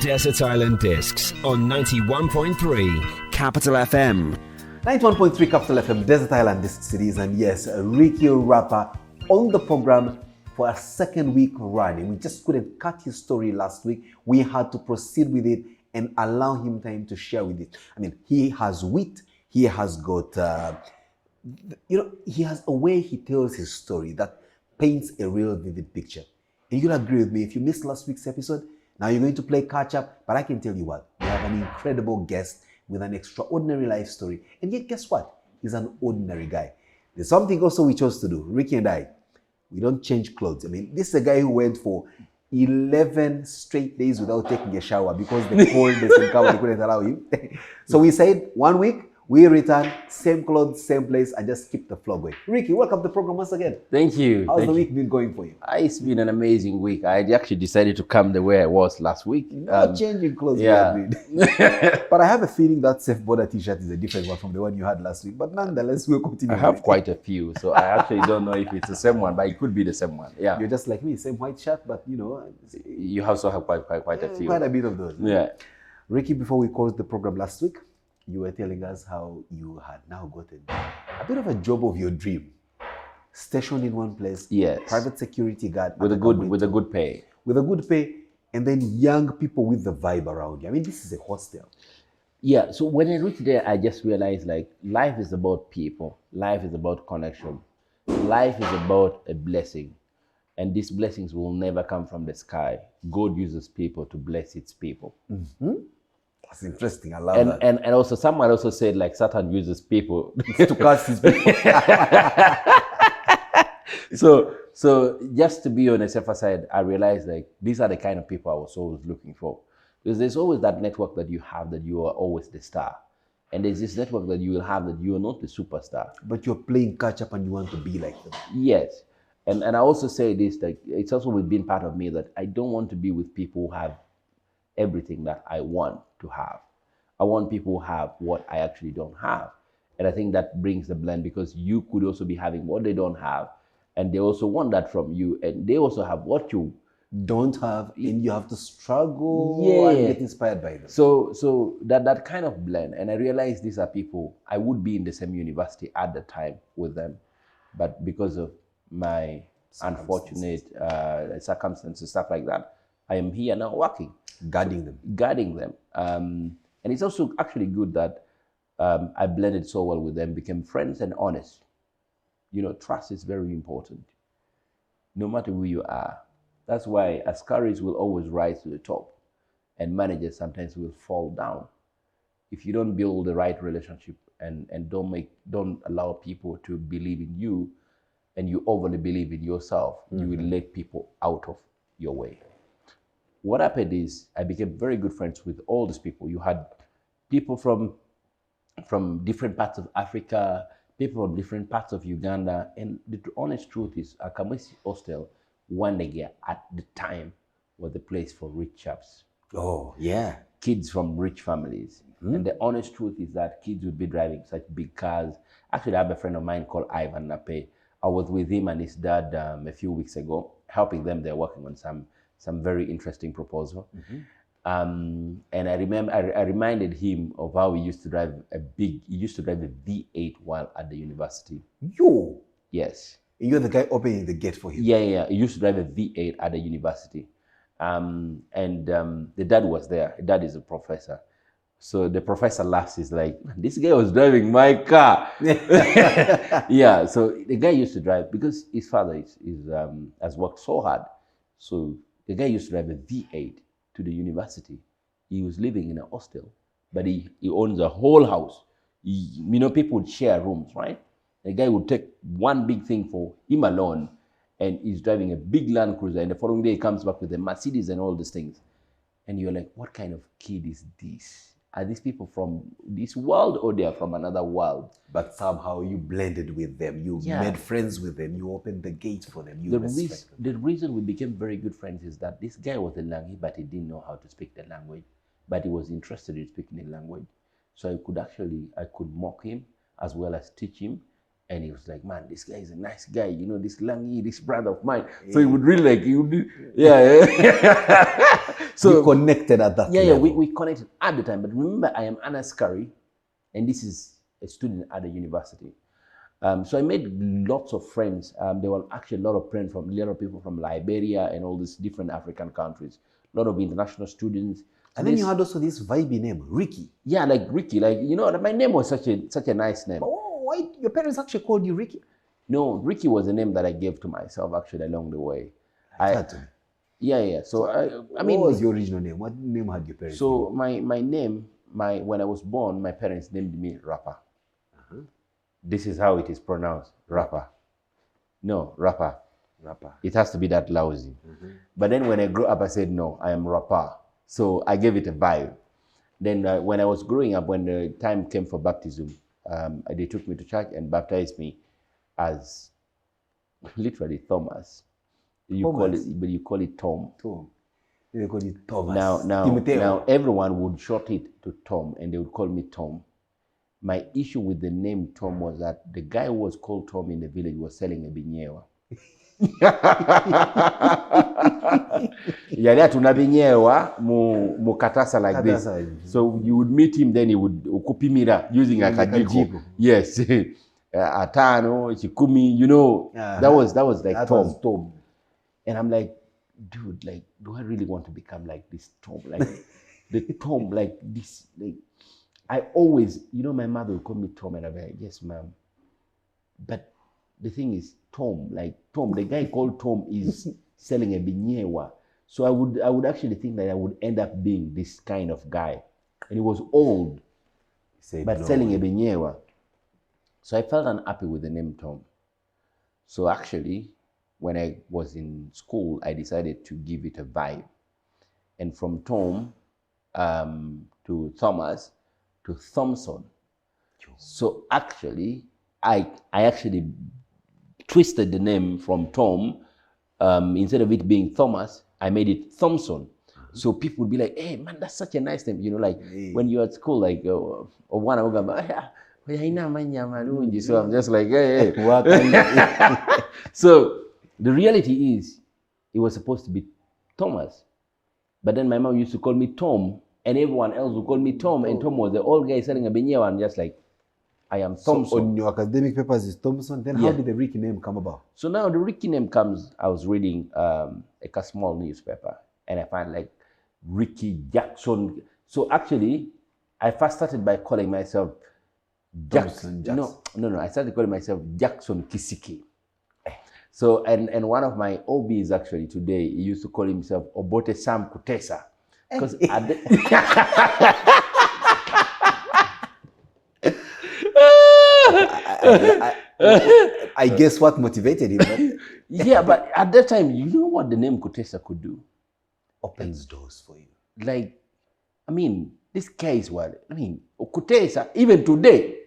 Desert Island Discs on 91.3 Capital FM. 91.3 Capital FM, Desert Island Disc Cities, and yes, Ricky Rapa on the program for a second week running. We just couldn't cut his story last week. We had to proceed with it and allow him time to share with it. I mean, he has wit, he has got, he has a way he tells his story that paints a real vivid picture. And you'll agree with me, if you missed last week's episode, now you're going to play catch up, but I can tell you what, we have an incredible guest with an extraordinary life story. And yet, guess what? He's an ordinary guy. There's something also we chose to do. Ricky and I, we don't change clothes. I mean, this is a guy who went for 11 straight days without taking a shower because the coldness and cover couldn't allow him. So we said 1 week, we return, same clothes, same place, and just keep the flow going. Ricky, welcome to the program once again. Thank you. How's the week been going for you? It's been an amazing week. I actually decided to come the way I was last week. No changing clothes. Yeah. But I have a feeling that safe border t-shirt is a different one from the one you had last week. But nonetheless, we'll continue. I have quite a few, so I actually don't know if it's the same one, but it could be the same one. Yeah. You're just like me, same white shirt, but You also have quite a few. Quite a bit of those. Yeah. Ricky, before we closed the program last week, you were telling us how you had now gotten a bit of a job of your dream, stationed in one place, yes, private security guard with a good pay, and then young people with the vibe around you. I mean, this is a hostel. Yeah. So when I reached there, I just realized like life is about people, life is about connection, life is about a blessing, and these blessings will never come from the sky. God uses people to bless its people. Mm-hmm. That's interesting. I love that. And also someone also said like Satan uses people to curse his people. so just to be on the safer side, I realized like these are the kind of people I was always looking for. Because there's always that network that you have that you are always the star. And there's this network that you will have that you are not the superstar. But you're playing catch up and you want to be like them. Yes. And I also say this, like it's also been part of me that I don't want to be with people who have everything that I want to have. I want people who have what I actually don't have. And I think that brings the blend because you could also be having what they don't have and they also want that from you and they also have what you don't have and you have to struggle and get inspired by them. So that kind of blend. And I realized these are people, I would be in the same university at the time with them, but because of my unfortunate circumstances, stuff like that, I am here now working. Guarding them. And it's also actually good that I blended so well with them, became friends and honest. Trust is very important, no matter who you are. That's why Askaris will always rise to the top and managers sometimes will fall down. If you don't build the right relationship and don't allow people to believe in you and you overly believe in yourself, you will let people out of your way. What happened is I became very good friends with all these people. You had people from different parts of Africa, people from different parts of Uganda. And the honest truth is, Akamwesi Hostel, Wandegea at the time was the place for rich chaps. Oh, yeah. Kids from rich families. Mm-hmm. And the honest truth is that kids would be driving such big cars. Actually, I have a friend of mine called Ivan Nape. I was with him and his dad a few weeks ago, helping them. They're working on some very interesting proposal. Mm-hmm. And I reminded him of how he used to drive a V8 while at the university. You? Yes. You're the guy opening the gate for him? Yeah. He used to drive a V8 at the university. The dad was there. The dad is a professor. So the professor laughs, he's like, this guy was driving my car. Yeah, so the guy used to drive, because his father has worked so hard. So the guy used to drive a V8 to the university. He was living in a hostel, but he owns a whole house. People would share rooms, right? The guy would take one big thing for him alone, and he's driving a big Land Cruiser, and the following day he comes back with a Mercedes and all these things. And you're like, what kind of kid is this? Are these people from this world or they are from another world? But somehow you blended with them. You made friends with them. You opened the gate for them. The reason we became very good friends is that this guy was a Langi, but he didn't know how to speak the language. But he was interested in speaking the language. So I could mock him as well as teach him. And he was like, man, this guy is a nice guy. This Langi, this brother of mine. So he would really So you connected at that yeah, level. we connected at the time. But remember, I am Anna Scurry, and this is a student at the university. So I made lots of friends. There were actually a lot of people from Liberia and all these different African countries. A lot of international students. And then you had also this vibey name, Ricky. Yeah, like Ricky. Like, you know, my name was such a nice name. Oh, why your parents actually called you Ricky? No, Ricky was a name that I gave to myself actually along the way. Yeah. So I mean, what was your original name? What name had your parents? So my name, when I was born, my parents named me Rapa. This is how it is pronounced, Rapa. No, Rapa. It has to be that lousy. But then when I grew up, I said, no, I am Rapa. So I gave it a vibe. Then when I was growing up, when the time came for baptism, they took me to church and baptized me as literally Thomas. You call it Tom. They call it Thomas. Now everyone would short it to Tom, and they would call me Tom. My issue with the name Tom was that the guy who was called Tom in the village was selling a binyewa. Yali atuna binyewa mu katasa like this. So you would meet him, then he would ukupimira using a kajiko. Yes. Atano, chikumi, you know, that was like that Tom. Was Tom. And I'm like, dude, like, do I really want to become like this Tom? Like the Tom, like this, like I always, you know, my mother would call me Tom, and I'd be like, yes, ma'am. But the thing is, Tom, the guy called Tom is selling a binyewa. So I would actually think that I would end up being this kind of guy. And he was old, but selling a binyewa. So I felt unhappy with the name Tom. So actually, when I was in school, I decided to give it a vibe. And from Tom to Thomas to Thomson. So actually, I actually twisted the name from Tom. Instead of it being Thomas, I made it Thomson. So people would be like, hey, man, that's such a nice name. You know, like when you're at school, like, so I'm just like, hey. So the reality is, it was supposed to be Thomas. But then my mom used to call me Tom, and everyone else would call me Tom, and Tom was the old guy selling a binyewa, and just like, I am Thomson. So on your academic papers is Thomson, then how did the Ricky name come about? So now the Ricky name comes, I was reading a small newspaper, and I find like Ricky Jackson. So actually, I first started by calling myself Jackson. No, I started calling myself Jackson Kisiki. So, and one of my OBs actually today, he used to call himself Obote Sam Kutesa. Because I guess what motivated him. Right? Yeah, but at that time, you know what the name Kutesa could do? Opens doors for you. Like, I mean, this guy is what? I mean, Kutesa, even today.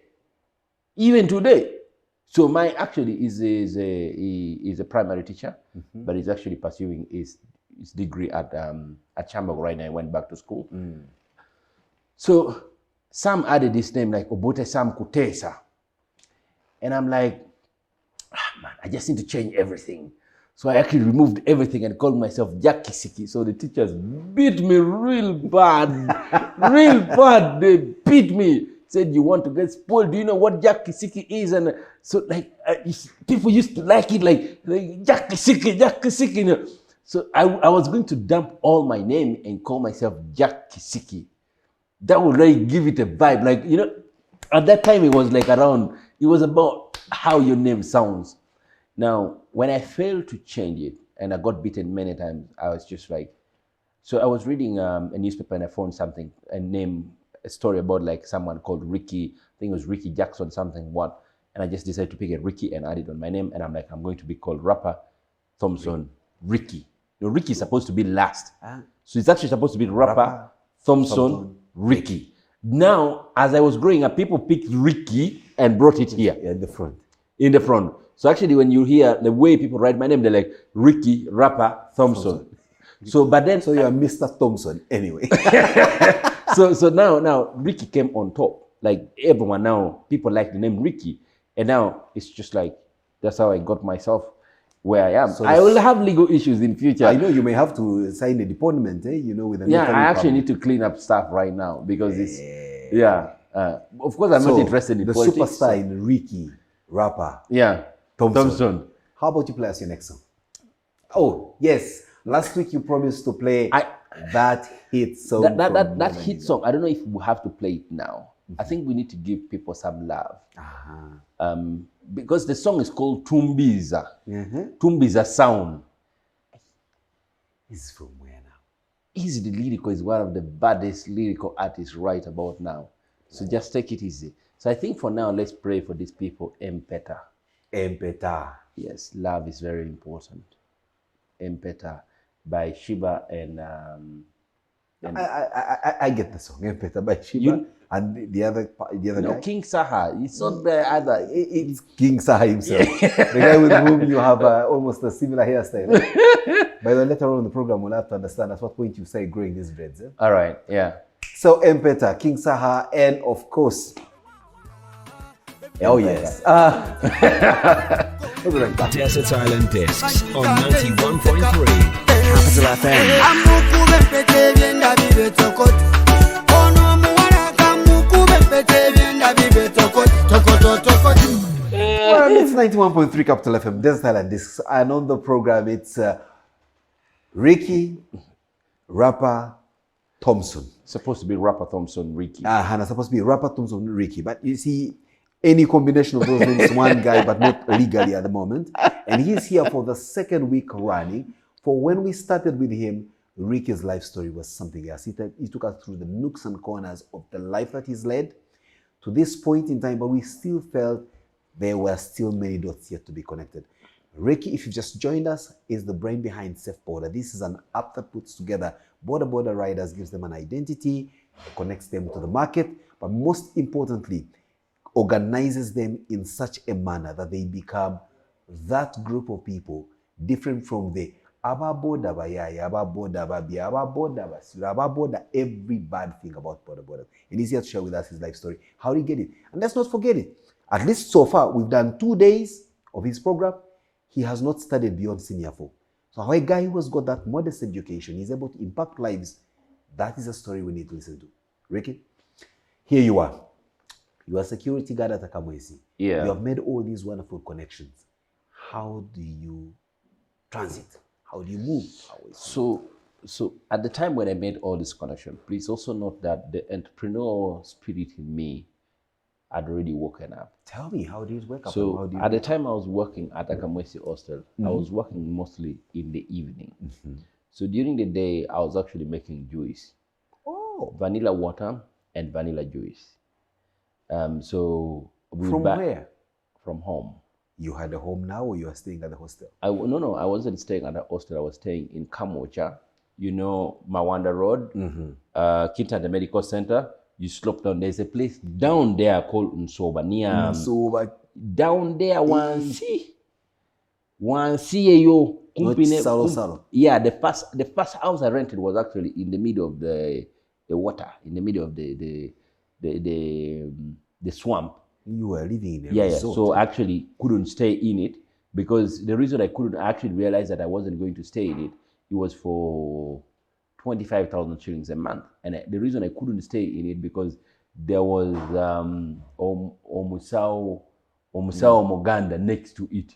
So my actually is a primary teacher, but he's actually pursuing his degree at Chambok right now. I went back to school. So Sam added this name like Obote Sam Kutesa. And I'm like, man, I just need to change everything. So I actually removed everything and called myself Jack Kisiki. So the teachers beat me real bad. Real bad. They beat me. Said, you want to get spoiled? Do you know what Jack Kisiki is? And so like people used to like it like Jack Kisiki. You know? So I was going to dump all my name and call myself Jack Kisiki. That would really give it a vibe. Like, you know, at that time it was like it was about how your name sounds. Now, when I failed to change it and I got beaten many times, I was just like, so I was reading a newspaper and I found something, a story about like someone called Ricky, I think it was Ricky Jackson something, what, and I just decided to pick a Ricky and add it on my name, and I'm like, I'm going to be called Rapa, Thomson, Ricky. You know, Ricky is supposed to be last. So it's actually supposed to be Rapa, Thomson, Ricky. Now, as I was growing up, people picked Ricky and brought it here. In the front. In the front. So actually when you hear the way people write my name, they're like, Ricky, Rapa, Thomson. So, but then... So you're Mr. Thomson anyway. So now Ricky came on top. Like everyone now, people like the name Ricky. And now it's just like, that's how I got myself. where I am. So I will have legal issues in future. I know you may have to sign a deponent, with a Yeah, notary I actually public. need to clean up stuff right now because it's, of course, I'm not interested in the politics. superstar in Ricky, Rapa, Yeah, Thomson. How about you play us your next song? Oh, yes. Last week you promised to play that hit song. That hit song, I don't know if we have to play it now. I think we need to give people some love. Because the song is called Tumbiza. Tumbiza Sound. He's from where now? He's the lyrical, is one of the baddest lyrical artists right about now. So just take it easy. So I think for now, let's pray for these people. Empeta. Empeta. Yes, love is very important. Empeta by Shiba and I get the song. Empeta by Shiba and the other guy. King Saha. It's not the other. It's King Saha himself. The guy with whom you have almost a similar hairstyle. By the way, later on in the program, we'll have to understand at what point you say growing these dreads. All right, yeah. So Empeta, King Saha, and of course, oh yes, Desert Island Discs on 91.3 Capital FM. Well, it's 91.3 Capital FM, Desert Island Discs, and on the program it's Ricky, Rapa, Thomson. Supposed to be Rapa, Thomson, Ricky. And it's supposed to be Rapa, Thomson, Ricky. But you see, any combination of those names, one guy, but not legally at the moment. And he's here for the second week running. For when we started with him, Ricky's life story was something else. He took us through the nooks and corners of the life that he's led to this point in time, but we still felt there were still many dots yet to be connected. Ricky, if you just joined us, is the brain behind Safe Border. This is an app that puts together border riders, gives them an identity, connects them to the market, but most importantly, organizes them in such a manner that they become that group of people different from the ababoda bayaya, ababoda babia, ababoda basura, ababoda every bad thing about border. And he's here to share with us his life story. How did he get it? And let's not forget it. At least so far, we've done 2 days of his program. He has not studied beyond senior 4. So how a guy who has got that modest education is able to impact lives, that is a story we need to listen to. Ricky, here you are. You are a security guard at Akamwesi. Yeah. You have made all these wonderful connections. How do you transit? How do you move? So at the time when I made all this connection, please also note that the entrepreneurial spirit in me had already woken up. Tell me, how do you wake up? So at the time I was working at Akamwesi Hostel, I was working mostly in the evening. So during the day, I was actually making juice. Oh. Vanilla water and vanilla juice. So from where? From home. You had a home now, or you are staying at the hostel? No, I wasn't staying at the hostel. I was staying in Kamocha. You know, Mawanda Road, Kinta, the medical center. You slope down. There's a place down there called Nsoba, near Nsoba. down there. One see yo. Yeah, the first house I rented was actually in the middle of the water, in the middle of the swamp. You were living in a resort. resort. So I actually couldn't stay in it, because the reason I couldn't, I actually realized that I wasn't going to stay in it. It was for 25,000 shillings a month. And the reason I couldn't stay in it, because there was Omusao Moganda next to it,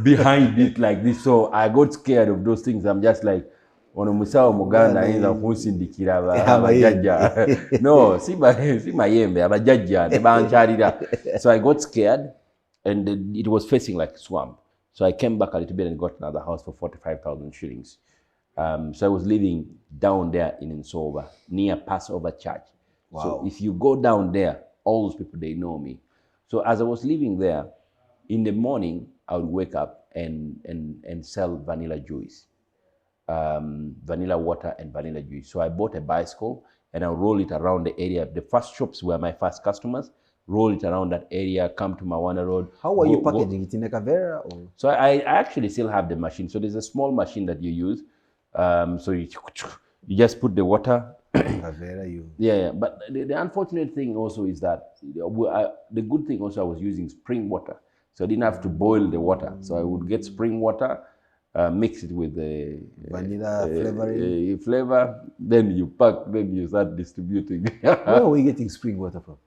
behind it like this. So I got scared of those things. I'm just like, Omusao Moganda is a kunsindikira abajajja. No, si mayembe abajajja. So I got scared, and it was facing like swamp. So I came back a little bit and got another house for 45,000 shillings. So I was living down there in Nsoba, near Passover Church. Wow. So if you go down there, all those people, they know me. So as I was living there, in the morning, I would wake up and sell vanilla juice, vanilla water and vanilla juice. So I bought a bicycle and I would roll it around the area. The first shops were my first customers. Roll it around that area, come to Mawanda Road. How were you packaging it in a Kavera? Or? So I actually still have the machine. So there's a small machine that you use. So you just put the water. Yeah. But the unfortunate thing also is that the good thing also, I was using spring water. So I didn't have to boil the water. So I would get spring water, mix it with the Vanilla flavoring. flavor. Then you pack. Then you start distributing. Where were you getting spring water from?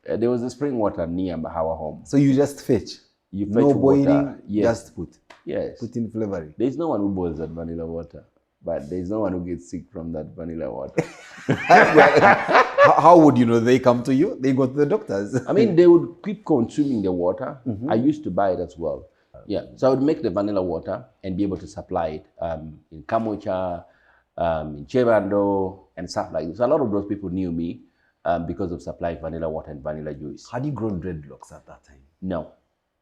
There was a spring water near our home. So you just fetch? You fetch no water. boiling, Yes. just put? Yes. Put in flavoring? There's no one who boils that vanilla water. But there's no one who gets sick from that vanilla water. How would you know? They come to you? They go to the doctors? I mean, they would keep consuming the water. I used to buy it as well. Yeah, so I would make the vanilla water and be able to supply it in Kamocha, in Chevando, and stuff like this. So a lot of those people knew me because of supplying vanilla water and vanilla juice. Had you grown dreadlocks at that time? No.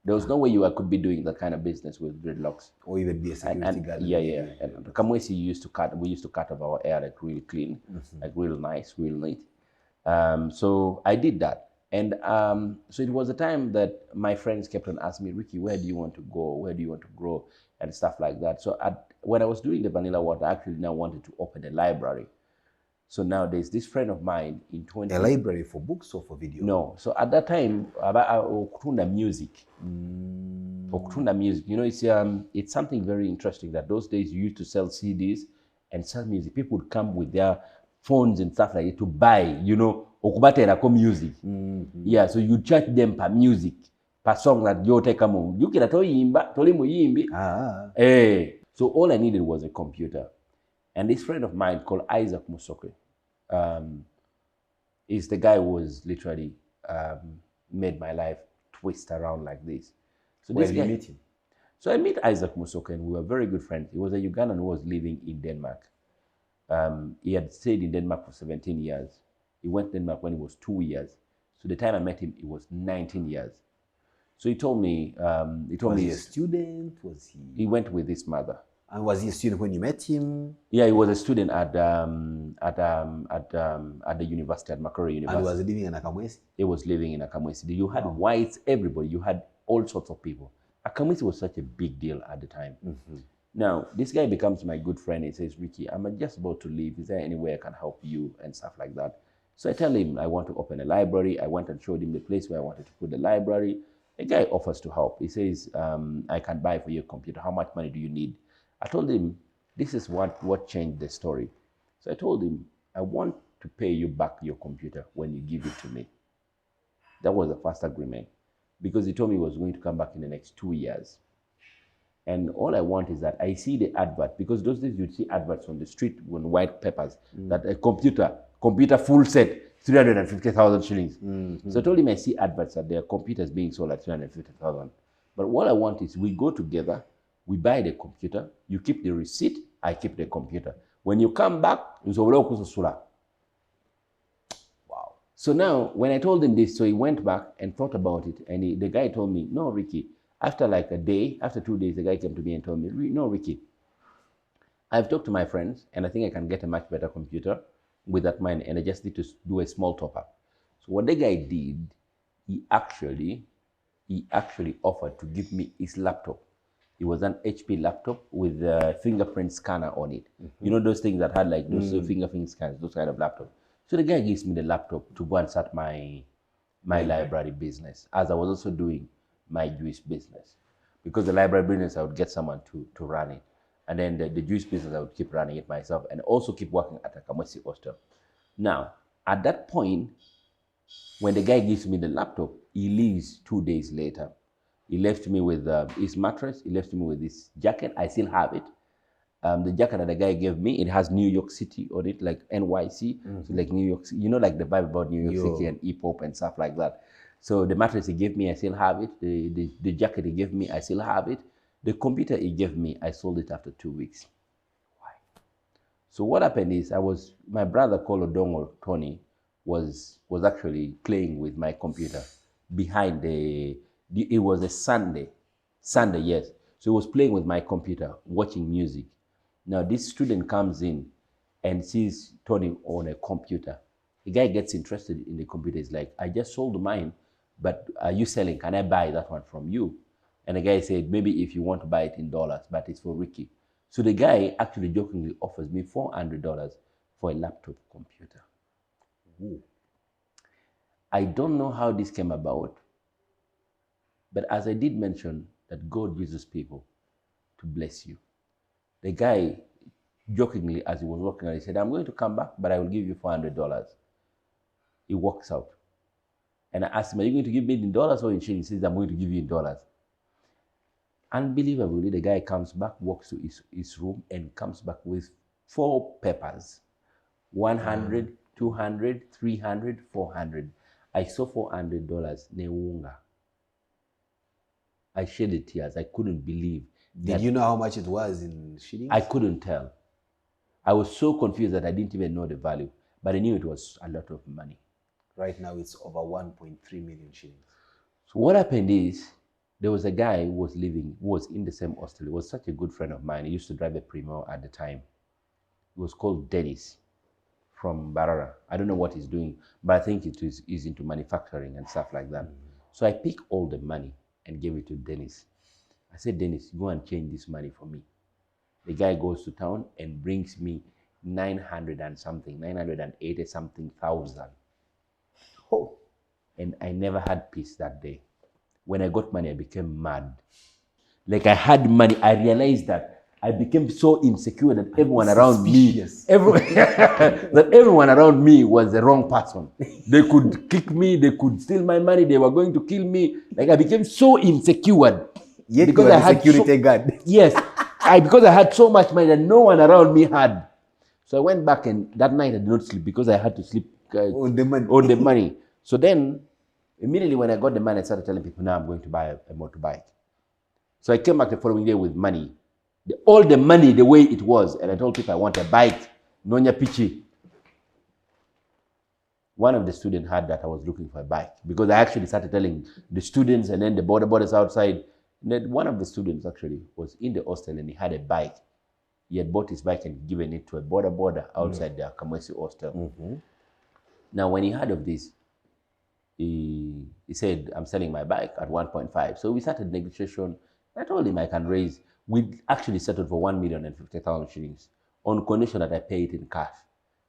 There was no way I could be doing that kind of business with dreadlocks. Or even be a security guard? Yeah. And the Kamwesi we used to cut off our hair like really clean, like real nice, real neat. So I did that. And so it was a time that my friends kept on asking me, Ricky, where do you want to go? Where do you want to grow? And stuff like that. So when I was doing the vanilla water, I actually now wanted to open a library. So now there's this friend of mine in 20... A library for books or for video? No. So at that time, Okutunda music. Okutunda music. You know, it's something very interesting that those days you used to sell CDs and sell music. People would come with their phones and stuff like that to buy, you know, okubaterako music. Yeah, so you charge them per music, per song that you take them. You can toli muyimbi. So all I needed was a computer. And this friend of mine called Isaac Musoke is the guy who was literally made my life twist around like this. So where did you meet him? So I met Isaac Musoke and we were very good friends. He was a Ugandan who was living in Denmark. He had stayed in Denmark for 17 years. He went to Denmark when he was 2 years. So the time I met him, he was 19 years. So he told me... was he a student? Was he... He went with his mother. And was he a student when you met him? Yeah, he was a student at the university, at Makere University. And was he living in Akamwesi? He was living in Akamwesi. You had whites, everybody. You had all sorts of people. Akamwesi was such a big deal at the time. Now, this guy becomes my good friend. He says, Ricky, I'm just about to leave. Is there any way I can help you and stuff like that? So I tell him I want to open a library. I went and showed him the place where I wanted to put the library. The guy offers to help. He says, I can buy for your computer. How much money do you need? I told him, this is what changed the story. So I told him, I want to pay you back your computer when you give it to me. That was the first agreement. Because he told me he was going to come back in the next 2 years. And all I want is that I see the advert, because those days you'd see adverts on the street on white papers, that a computer full set, 350,000 shillings. So I told him I see adverts that their computers being sold at 350,000. But what I want is we go together, we buy the computer, you keep the receipt, I keep the computer. When you come back, wow. So now, when I told him this, so he went back and thought about it, and the guy told me, no, Ricky, after like a day, after 2 days, the guy came to me and told me, no, Ricky, I've talked to my friends, and I think I can get a much better computer with that money, and I just need to do a small top-up. So what the guy did, he actually offered to give me his laptop. It was an HP laptop with a fingerprint scanner on it. You know those things that had like those fingerprint scanners, those kind of laptops. So the guy gives me the laptop to go and start my library business, as I was also doing my Jewish business. Because the library business, I would get someone to run it. And then the Jewish business, I would keep running it myself and also keep working at a Kamwesi hostel. Now, at that point, when the guy gives me the laptop, he leaves 2 days later. He left me with his mattress. He left me with his jacket. I still have it. The jacket that the guy gave me, it has New York City on it, like NYC. So like New York, you know, like the vibe about New York City and hip-hop and stuff like that. So the mattress he gave me, I still have it. The jacket he gave me, I still have it. The computer he gave me, I sold it after 2 weeks. Why? So what happened is, my brother called Odongo, Tony, was actually playing with my computer behind it was a Sunday, yes. So he was playing with my computer, watching music. Now this student comes in and sees Tony on a computer. The guy gets interested in the computer. He's like, I just sold mine, but are you selling? Can I buy that one from you? And the guy said, maybe if you want to buy it in dollars, but it's for Ricky. So the guy actually jokingly offers me $400 for a laptop computer. Ooh. I don't know how this came about, But as I did mention that God uses people to bless you. The guy, jokingly, as he was walking out, he said, I'm going to come back, but I will give you $400. He walks out. And I asked him, are you going to give me in dollars or in shillings? He says, I'm going to give you in dollars. Unbelievably, the guy comes back, walks to his room, and comes back with 4 papers. 100, 200, 300, 400. I saw $400. Neunga. I shed tears. I couldn't believe. Did you know how much it was in shillings? I couldn't tell. I was so confused that I didn't even know the value, but I knew it was a lot of money. Right now, it's over 1.3 million shillings. So what happened is, there was a guy who was in the same hostel. He was such a good friend of mine. He used to drive a Primo at the time. He was called Dennis from Barara. I don't know what he's doing, but I think he's into manufacturing and stuff like that. So I picked all the money and gave it to Dennis. I said, Dennis, go and change this money for me. The guy goes to town and brings me 980 something thousand. Oh. And I never had peace that day. When I got money, I became mad. Like I had money, I realized that I became so insecure that everyone around me, that everyone around me was the wrong person. They could kick me, they could steal my money, they were going to kill me. Like I became so insecure. Yet because I had security guard. Yes, because I had so much money that no one around me had. So I went back, and that night I did not sleep because I had to sleep on the money. On the money. So then, immediately when I got the money, I started telling people, now I'm going to buy a motorbike. So I came back the following day with money. All the money the way it was. And I told people I want a bike. Nonya Pichi. One of the students heard that I was looking for a bike. Because I actually started telling the students and then the borders outside. And then one of the students actually was in the hostel and he had a bike. He had bought his bike and given it to a border outside the Kamwesi hostel. Now when he heard of this, he said, I'm selling my bike at 1.5. So we started negotiation. I told him I can raise, we actually settled for 1,050,000 shillings on condition that I pay it in cash.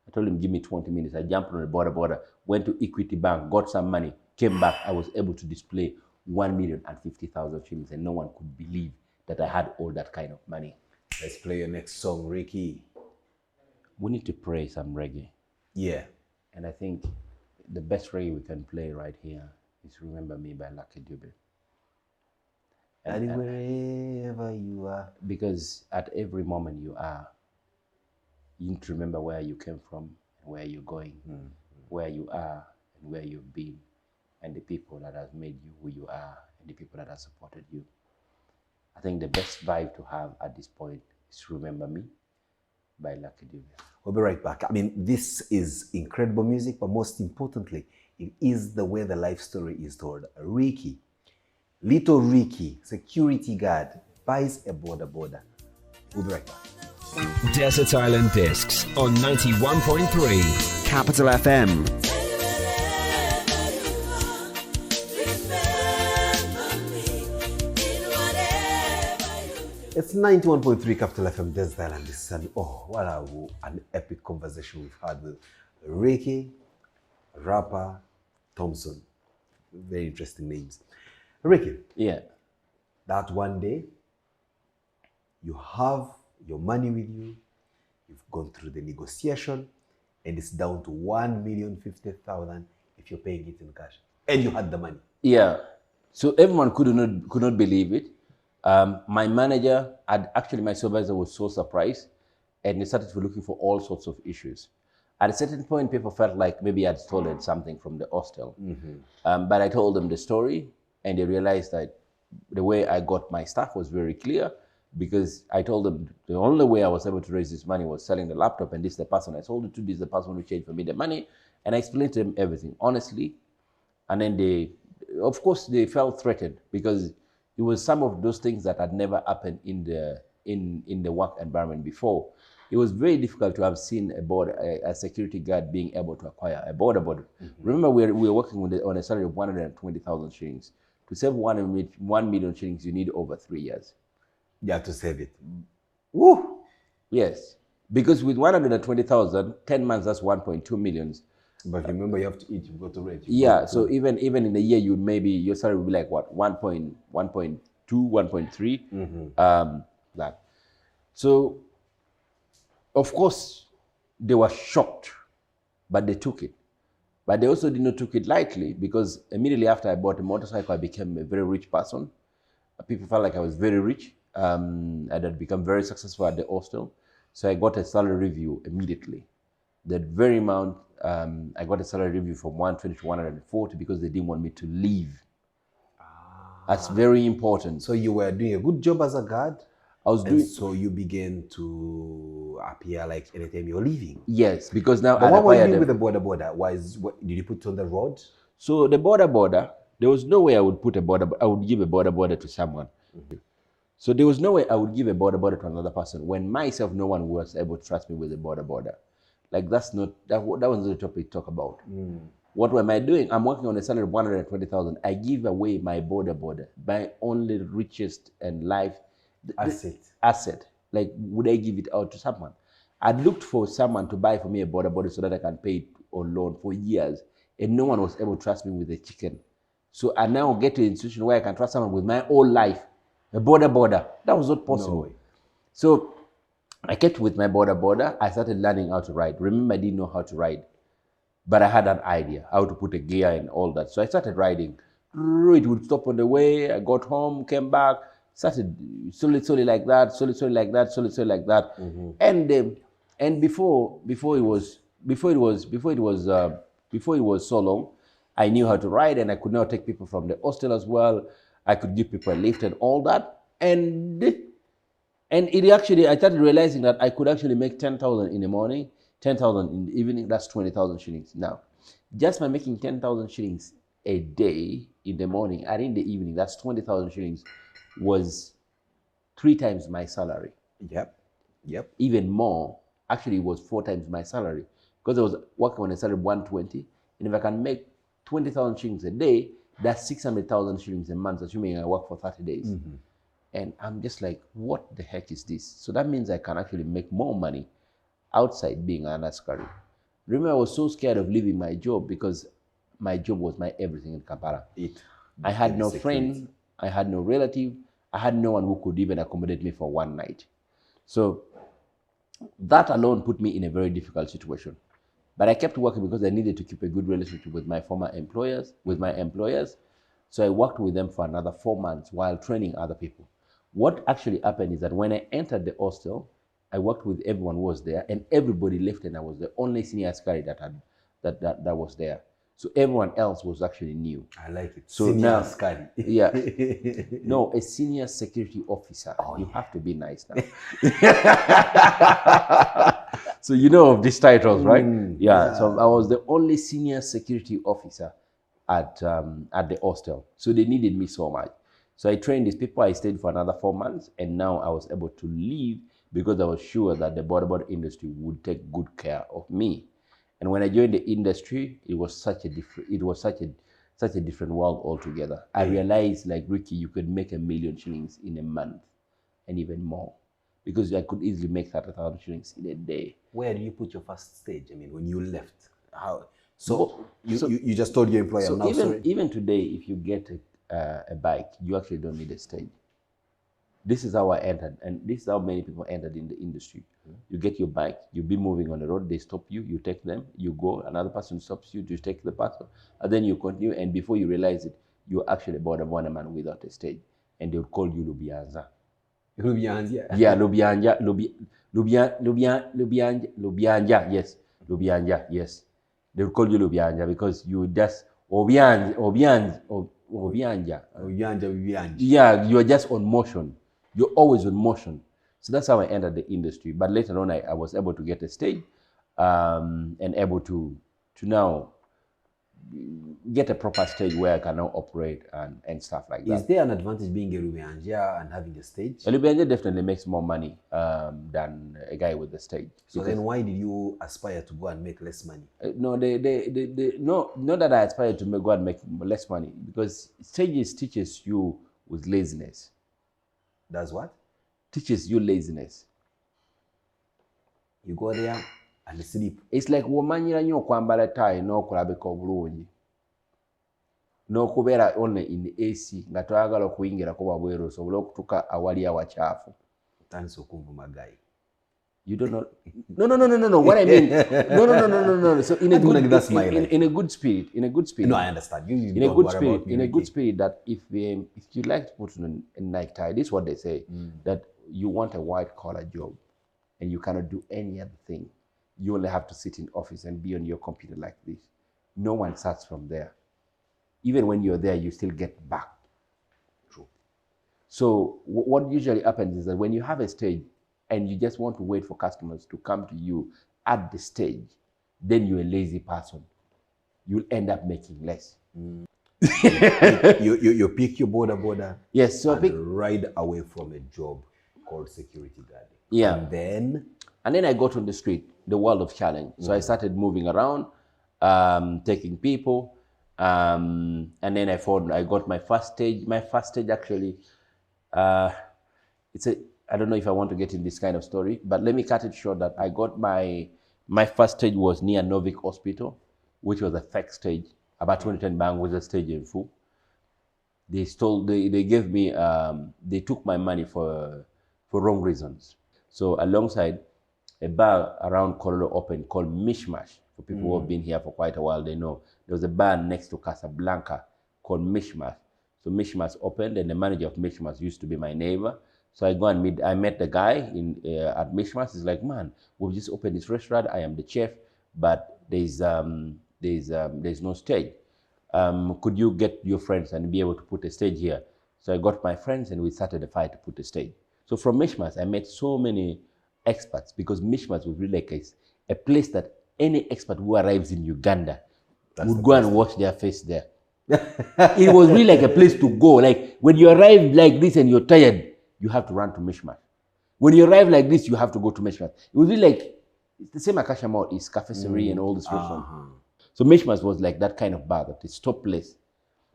I told him, give me 20 minutes. I jumped on the border, went to Equity Bank, got some money, came back. I was able to display 1,050,000 shillings and no one could believe that I had all that kind of money. Let's play your next song, Ricky. We need to play some reggae. Yeah. And I think the best reggae we can play right here is Remember Me by Lucky Dube. And wherever you are. Because at every moment you are, you need to remember where you came from and where you're going, where you are and where you've been, and the people that have made you who you are and the people that have supported you. I think the best vibe to have at this point is Remember Me by Lucky Dube. We'll be right back. I mean, this is incredible music, but most importantly, it is the way the life story is told. Ricky, little Ricky, security guard, buys a border. We'll be right back. Desert Island Discs on 91.3 Capital FM. It's 91.3 Capital FM, Desert Island Discs, and what an epic conversation we've had with Ricky, Rapa, Thomson. Very interesting names. Ricky. Yeah. That one day, you have your money with you, you've gone through the negotiation, and it's down to 1,050,000 if you're paying it in cash. And you had the money. Yeah. So everyone could not believe it. My manager, my supervisor was so surprised, and they started looking for all sorts of issues. At a certain point, people felt like maybe I'd stolen something from the hostel. But I told them the story, and they realized that the way I got my stuff was very clear, because I told them the only way I was able to raise this money was selling the laptop, and this is the person I sold it to, this is the person who changed for me the money, and I explained to them everything honestly. And then they felt threatened, because it was some of those things that had never happened in the work environment before. It was very difficult to have seen a security guard being able to acquire a border. Remember, we were working on a salary of 120,000 shillings. To save 1 million shillings, you need over 3 years. You have to save it. Woo! Yes, because with 120,000, 10 months, that's 1.2 million. But remember, you have to eat. You've got to rent. Yeah, so even in a year, you maybe your salary will be like what 1.2, 1.3, that. So of course they were shocked, but they took it. But they also did not took it lightly, because immediately after I bought a motorcycle, I became a very rich person. People felt like I was very rich. I had become very successful at the hostel, so I got a salary review immediately. That very month, I got a salary review from 120 to 140 because they didn't want me to leave. That's very important. So you were doing a good job as a guard. I was doing. So you began to appear like anytime you're leaving. Yes, because now. But what were you doing with the border? What did you put on the road? So the border, there was no way I would put a border. I would give a border to someone. So there was no way I would give a border to another person when myself, no one was able to trust me with a border. Like that was not the topic to talk about. What am I doing? I'm working on a salary of 120,000. I give away my border, my only richest and life asset. Like, would I give it out to someone? I'd looked for someone to buy for me a border so that I can pay it on loan for years, and no one was able to trust me with a chicken. So I now get to an institution where I can trust someone with my whole life. A border. That was not possible. No way. So I kept with my border. I started learning how to ride. Remember, I didn't know how to ride, but I had an idea how to put a gear and all that. So I started riding. It would stop on the way. I got home, came back, started slowly like that. And before it was so long, I knew how to ride, and I could now take people from the hostel as well. I could give people a lift and all that. And it actually, I started realizing that I could actually make 10,000 in the morning, 10,000 in the evening. That's 20,000 shillings. Now, just by making 10,000 shillings a day in the morning and in the evening, that's 20,000 shillings, was 3 times my salary. Yep. Even more. Actually, it was 4 times my salary, because I was working on a salary of 120. And if I can make 20,000 shillings a day, that's 600,000 shillings a month, assuming I work for 30 days. And I'm just like, what the heck is this? So that means I can actually make more money outside being an askari. Remember, I was so scared of leaving my job because my job was my everything in Kampala. I had no friend, I had no relative, I had no one who could even accommodate me for one night. So that alone put me in a very difficult situation. But I kept working because I needed to keep a good relationship with my former employers, So I worked with them for another 4 months while training other people. What actually happened is that when I entered the hostel, I worked with everyone who was there, and everybody left, and I was the only senior askari that was there. So everyone else was actually new. I like it. So senior now, askari. Yeah. No, a senior security officer. You have to be nice now. So you know of these titles, right? Yeah. So I was the only senior security officer at the hostel. So they needed me so much. So I trained these people. I stayed for another 4 months, and now I was able to leave because I was sure that the border industry would take good care of me. And when I joined the industry, it was such a different world altogether. I realized, like, Ricky, you could make 1 million shillings in a month, and even more, because I could easily make 30,000 shillings in a day. Where do you put your first stage? I mean, when you left, how? So you just told your employer. So even today, if you get a bike, you actually don't need a stage. This is how I entered, and this is how many people entered in the industry. You get your bike, you be moving on the road, they stop you, you take them, you go, another person stops you, you take the person, and then you continue, and before you realize it, you're actually border man without a stage, and they would call you Lubianza. Lubianza? Yeah, Lubianja, yes, Lubianja, yes. They would call you Lubianja because you just, Obianja. Yeah, you're just on motion. You're always on motion. So that's how I entered the industry. But later on, I was able to get a stage and able to now get a proper stage where I can now operate and stuff like that. Is there an advantage being a Lubianja and having a stage? A Lubianja definitely makes more money than a guy with the stage. So then why did you aspire to go and make less money? No, not that I aspired to go and make less money, because stages teaches you with laziness. That's what? Teaches you laziness. You go there, And the sleep. It's like womanyira nnyo okwambala tie n'okulabika obulungi n'okubeera only in AC nga toyagala okuyingirako wabweru osobole okutuuka awali awakyafu. Thanks okumvuma guy. You don't know. No. What I mean, no. So in a good spirit. No, I understand. In a good spirit that if you like to put on a necktie, this is what they say, that you want a white collar job and you cannot do any other thing. You only have to sit in office and be on your computer like this. No one starts from there. Even when you're there, you still get back. True. So what usually happens is that when you have a stage and you just want to wait for customers to come to you at the stage, then you're a lazy person. You'll end up making less. You pick your border. Yes, so and ride away from a job called security guard. Yeah. And then I got on the street, the world of challenge. So I started moving around, taking people, and then I got my first stage. My first stage actually, I don't know if I want to get in this kind of story, but let me cut it short that I got my first stage was near Novik Hospital, which was a fake stage. About 2010 Bang was a stage in full. They gave me, they took my money for wrong reasons. So alongside, a bar around Kololo opened called Mishmash. For people who have been here for quite a while, they know. There was a bar next to Casablanca called Mishmash. So Mishmash opened, and the manager of Mishmash used to be my neighbor. So I met the guy at Mishmash. He's like, man, we've just opened this restaurant. I am the chef, but there's no stage. Could you get your friends and be able to put a stage here? So I got my friends and we started a fight to put a stage. So from Mishmash, I met so many experts because Mishmash was really like a place that any expert who arrives in Uganda would go and wash their face there. It was really like a place to go. Like when you arrive like this and you're tired, you have to run to Mishmash. When you arrive like this, you have to go to Mishmash. It was really like, it's the same Akasha Mall is Cafeteria and all this restaurant. So Mishmash was like that kind of bar, that is top place.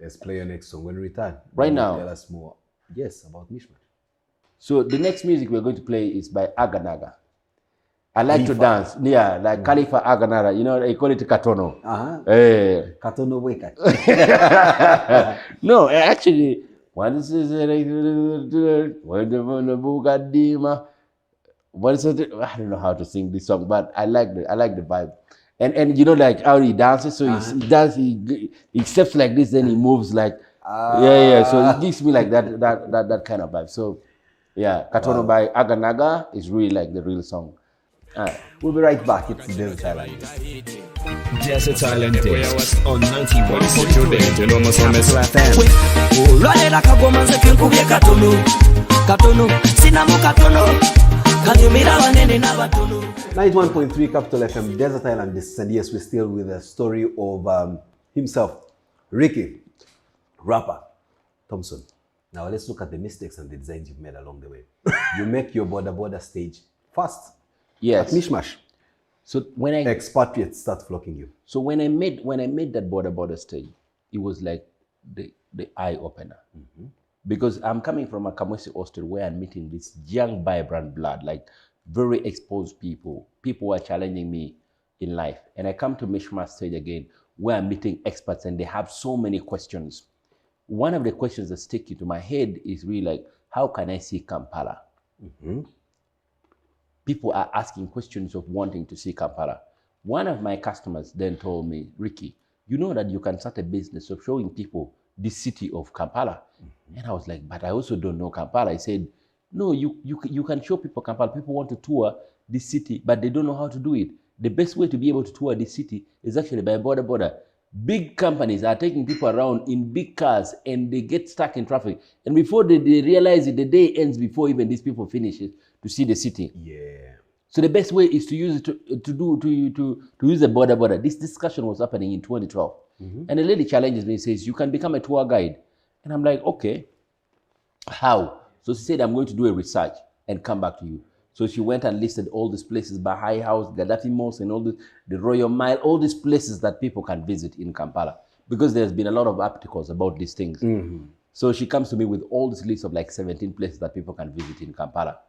Let's play your next song when we return. Right now. Tell us more. Yes, about Mishmash. So the next music we're going to play is by Aganaga. I like to dance. Yeah, like Khalifa Aganaga. You know, they call it Katono. Katono weka. No, actually, what is it? I don't know how to sing this song, but I like the vibe. And you know, like how he dances, so he steps like this, then he moves like so it gives me like that kind of vibe. So yeah, Katono by Aganaga is really like the real song. We'll be right back. It's Desert Island. Desert Island Discs on 91.3 Capital FM. 91.3 Capital FM, Desert Island Discs, and yes, we're still with the story of himself, Ricky, Rapa, Thomson. Now let's look at the mistakes and the designs you've made along the way. You make your border stage first. Yes. At Mishmash. So when expatriates start flocking you. So when I made that border stage, it was like the eye opener. Because I'm coming from a Kamwesi hostel where I'm meeting this young, vibrant blood, like very exposed people who are challenging me in life. And I come to Mishmash stage again where I'm meeting experts and they have so many questions. One of the questions that stick into my head is really like, how can I see Kampala? People are asking questions of wanting to see Kampala. One of my customers then told me, Ricky, you know that you can start a business of showing people the city of Kampala. And I was like, but I also don't know Kampala. I said, no, you can show people Kampala. People want to tour this city, but they don't know how to do it. The best way to be able to tour this city is actually by border. Big companies are taking people around in big cars and they get stuck in traffic. And before they realize it, the day ends before even these people finish it to see the city. Yeah. So the best way is to use it to use the border. This discussion was happening in 2012. And the lady challenges me and says, you can become a tour guide. And I'm like, okay, how? So she said, I'm going to do a research and come back to you. So she went and listed all these places, Bahai House, Gaddafi Mosque, and all the Royal Mile, all these places that people can visit in Kampala. Because there's been a lot of articles about these things. So she comes to me with all this list of like 17 places that people can visit in Kampala.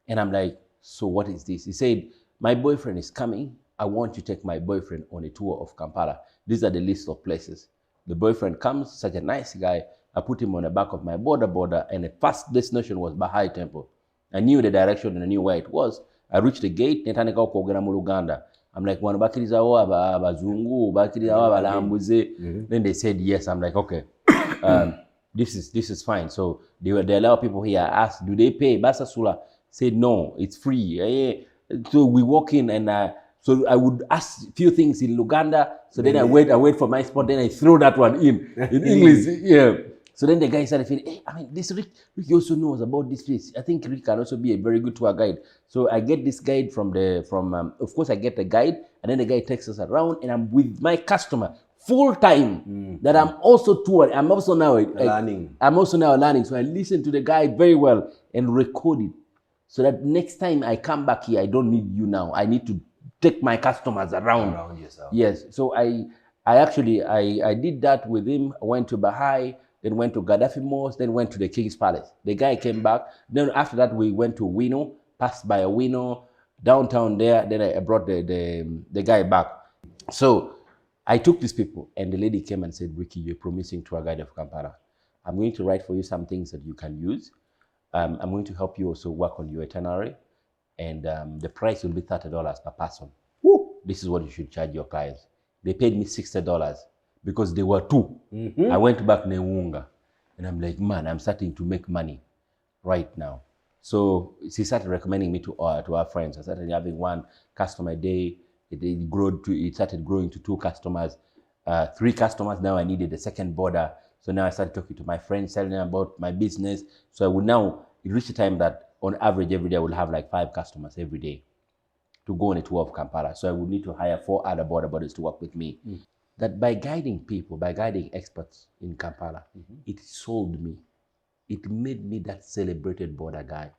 And I'm like, so what is this? He said, my boyfriend is coming I want you to take my boyfriend on a tour of Kampala. These are the list of places. The boyfriend comes, such a nice guy. I put him on the back of my border, and the first destination was Bahai Temple. I knew the direction and I knew where it was. I reached the gate, netandika okwogera mu Luganda. I'm like, wano bakirizawo abazungu, bakirizawo abalambuze. Then they said yes. I'm like, okay, this is fine. So they allow people here. I asked, do they pay? Basasula said no, it's free. So we walk in, and so I would ask a few things in Luganda. So then I wait for my spot. Then I throw that one in English. Yeah. So then the guy started feeling, hey, I mean, this Rick also knows about this place. I think Rick can also be a very good tour guide. So I get this guide of course I get the guide, and then the guy takes us around, and I'm with my customer full time. That I'm also touring. I'm also now learning. So I listen to the guy very well and record it, so that next time I come back here, I don't need you now. I need to take my customers around yourself. Yes. So I did that with him. I went to Bahai. Then went to Gaddafi Mosque, then went to the King's Palace. The guy came back. Then after that, we went to Wino, passed by a Wino, downtown there. Then I brought the guy back. So I took these people, and the lady came and said, Ricky, you're promising tour guide of Kampala. I'm going to write for you some things that you can use. I'm going to help you also work on your itinerary. And the price will be $30 per person. Woo! This is what you should charge your clients. They paid me $60. Because they were two. I went back Neunga, and I'm like, man, I'm starting to make money right now. So she started recommending me to our friends. I started having one customer a day. It started growing to 2 customers, 3 customers. Now I needed a second border. So now I started talking to my friends, telling them about my business. So it reached a time that on average every day I would have like 5 customers every day to go on a tour of Kampala. So I would need to hire 4 other border borders to work with me. That by guiding people, by guiding experts in Kampala, it sold me. It made me that celebrated border guy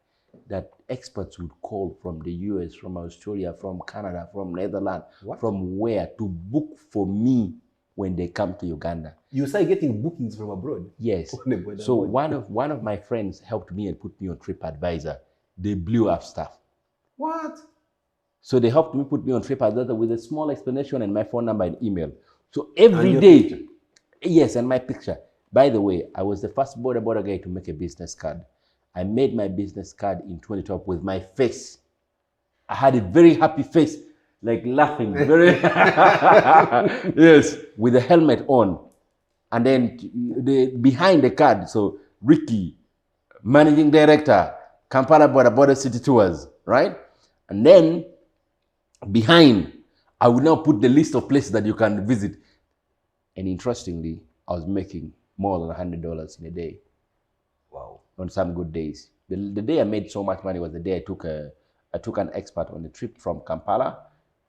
that experts would call from the US, from Australia, from Canada, from Netherlands, from where to book for me when they come to Uganda. You started getting bookings from abroad? Yes. So one of my friends helped me and put me on TripAdvisor. They blew up stuff. What? So they helped me put me on TripAdvisor with a small explanation and my phone number and email. So every day, yes, and my picture. By the way, I was the first border guy to make a business card. I made my business card in 2012 with my face. I had a very happy face, like laughing, very yes, with a helmet on. And then behind the card, so Ricky, Managing Director, Kampala Border City Tours, right? And then behind, I would now put the list of places that you can visit. And interestingly, I was making more than $100 in a day. Wow. On some good days. The day I made so much money was the day I took an expert on a trip from Kampala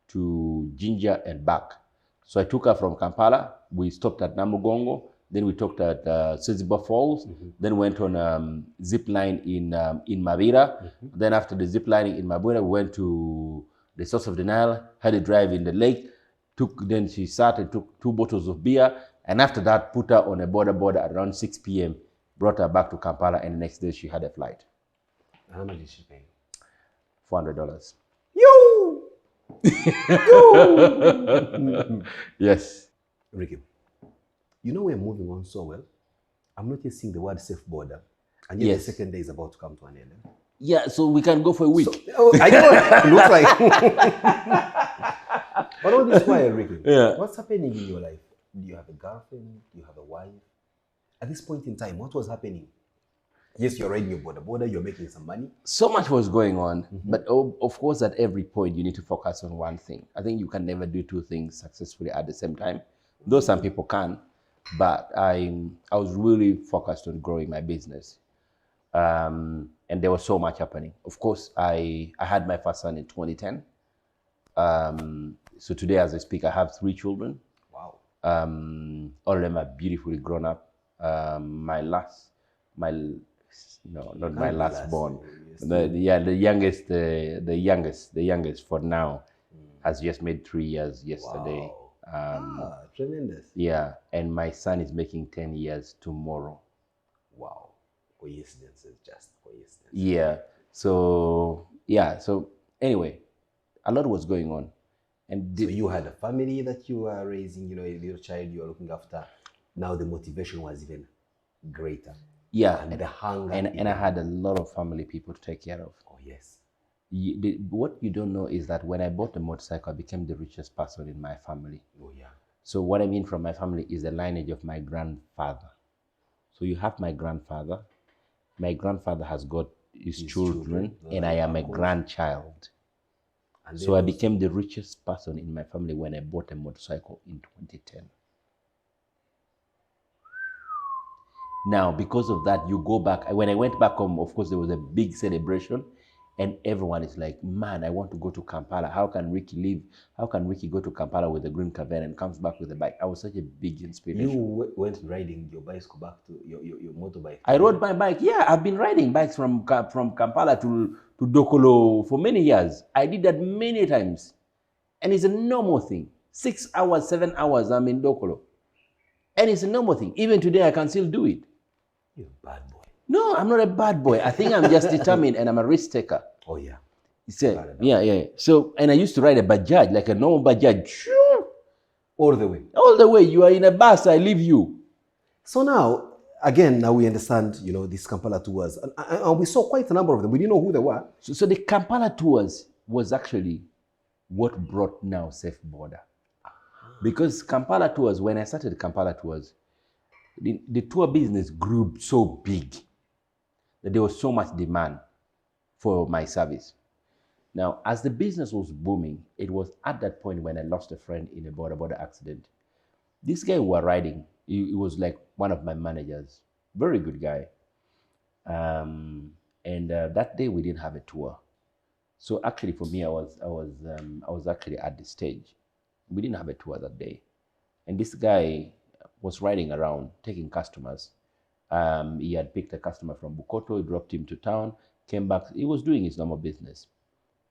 to Jinja and back. So I took her from Kampala. We stopped at Namugongo. Then we stopped at Siziba Falls. Then went on zip line in Mabira. Then after the zip lining in Mabira, we went to the source of the Nile, had a drive in the lake. Then she sat and took 2 bottles of beer. And after that, put her on a border at around 6 p.m., brought her back to Kampala, and the next day she had a flight. How much did she pay? $400. Yo! Yes. Ricky, you know we're moving on so well. I'm not yet seeing the word safe border. And yet the second day is about to come to an end. Yeah, so we can go for a week. I know it looks like. But all this while, Ricky, what's happening in your life? Do you have a girlfriend? Do you have a wife? At this point in time, what was happening? Yes, you're riding your border, you're making some money. So much was going on, but of course at every point you need to focus on one thing. I think you can never do 2 things successfully at the same time, though some people can, but I was really focused on growing my business. And there was so much happening. Of course, I had my first son in 2010. So today, as I speak, I have 3 children. Wow. All of them are beautifully grown up. My last born. The youngest for now has just made 3 years yesterday. Wow. Tremendous. Yeah, and my son is making 10 years tomorrow. Wow. Coincidences, just coincidence. Yeah. So anyway, a lot was going on. And So you had a family that you were raising, a little child you were looking after. Now the motivation was even greater. yeah, And the hunger. and I had a lot of family people to take care of. Oh, yes. What you don't know is that when I bought the motorcycle, I became the richest person in my family. Oh, yeah. So what I mean from my family is the lineage of my grandfather. So you have my grandfather. My grandfather has got his children, and I am a grandchild. And So I became the richest person in my family when I bought a motorcycle in 2010. Now, because of that, you go back. When I went back home, of course, there was a big celebration, and everyone is like, man, I want to go to Kampala. How can Ricky leave? How can Ricky go to Kampala with a green Cavern and comes back with a bike? I was such a big inspiration. You went riding your bicycle back to your motorbike. I rode my bike. Yeah, I've been riding bikes from Kampala to Dokolo for many years. I did that many times. And it's a normal thing. 6 hours, 7 hours, I'm in Dokolo. And it's a normal thing. Even today, I can still do it. You're a bad boy. No, I'm not a bad boy. I think I'm just determined and I'm a risk taker. Oh, yeah. Yeah. So, and I used to ride a Bajaj, like a normal Bajaj. All the way. All the way. You are in a bus, I leave you. So now, again, now we understand, these Kampala tours. And we saw quite a number of them. We didn't know who they were. So the Kampala tours was actually what brought now Safe Border. Because Kampala tours, when I started Kampala tours, the tour business grew so big that there was so much demand for my service. Now, as the business was booming, it was at that point when I lost a friend in a border accident. This guy we were riding, he was like one of my managers, very good guy. That day we didn't have a tour. So actually for me, I was actually at the stage. We didn't have a tour that day. And this guy was riding around, taking customers. He had picked a customer from Bukoto, he dropped him to town, came back. He was doing his normal business.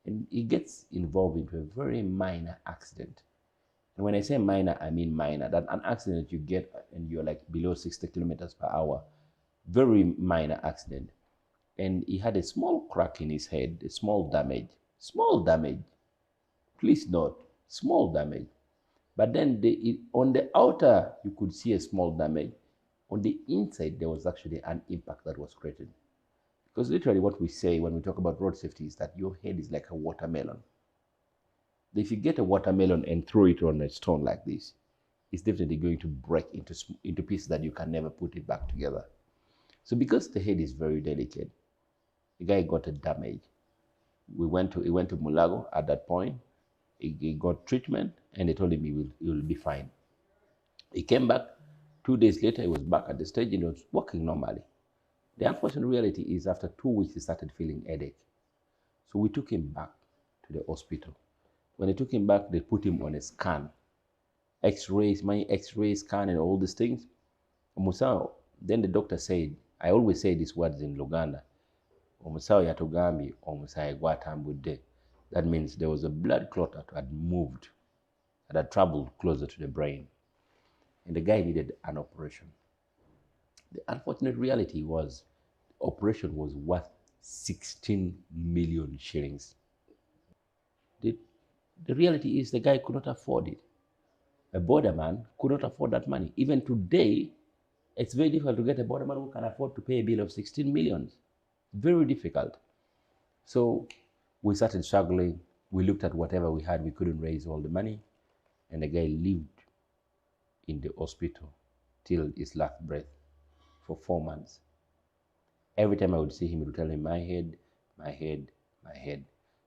And he gets involved into a very minor accident. And when I say minor, I mean minor. That an accident you get and you're like below 60 kilometers per hour. Very minor accident. And he had a small crack in his head, a small damage. Small damage. Please note, small damage. But then on the outer, you could see a small damage. On the inside, there was actually an impact that was created. Because literally what we say when we talk about road safety is that your head is like a watermelon. If you get a watermelon and throw it on a stone like this, it's definitely going to break into pieces that you can never put it back together. So because the head is very delicate, the guy got a damage. He went to Mulago at that point. He got treatment and they told him he will be fine. He came back. 2 days later, he was back at the stage and he was working normally. The unfortunate reality is after 2 weeks, he started feeling headache. So we took him back to the hospital. When they took him back, they put him on a scan. X-rays, my X-ray scan and all these things. Then the doctor said, I always say these words in Luganda. That means there was a blood clot that had moved, that had traveled closer to the brain. And the guy needed an operation. The unfortunate reality was the operation was worth 16 million shillings. The reality is the guy could not afford it. A borderman could not afford that money. Even today, it's very difficult to get a borderman who can afford to pay a bill of 16 million. Very difficult. So we started struggling. We looked at whatever we had. We couldn't raise all the money. And the guy lived in the hospital till his last breath for 4 months. Every time I would see him, he would tell him, my head, my head, my head.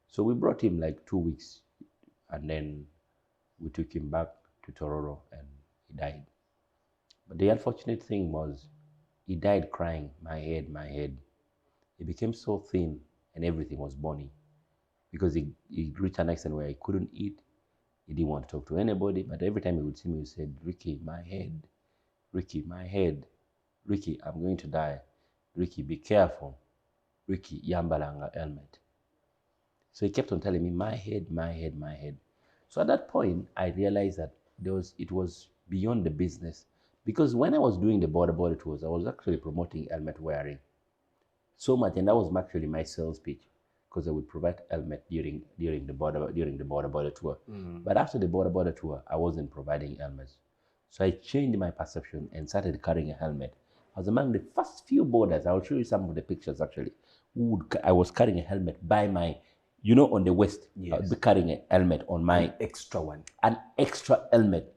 So we brought him like 2 weeks and then we took him back to Tororo and he died. But the unfortunate thing was he died crying, my head, my head. He became so thin and everything was bony because he reached an extent where he couldn't eat. He didn't want to talk to anybody, but every time he would see me, he said, Ricky, my head. Ricky, my head. Ricky, I'm going to die. Ricky, be careful. Ricky, yambalanga helmet. So he kept on telling me, my head, my head, my head. So at that point, I realized that it was beyond the business. Because when I was doing the border tours, I was actually promoting helmet wearing. So much, and that was actually my sales pitch. because I would provide helmet during the border tour. But after the border tour, I wasn't providing helmets. So I changed my perception and started carrying a helmet. I was among the first few boarders. I'll show you some of the pictures actually. I was carrying a helmet by my, on the waist. Yes. I'd be carrying a helmet on my An extra helmet,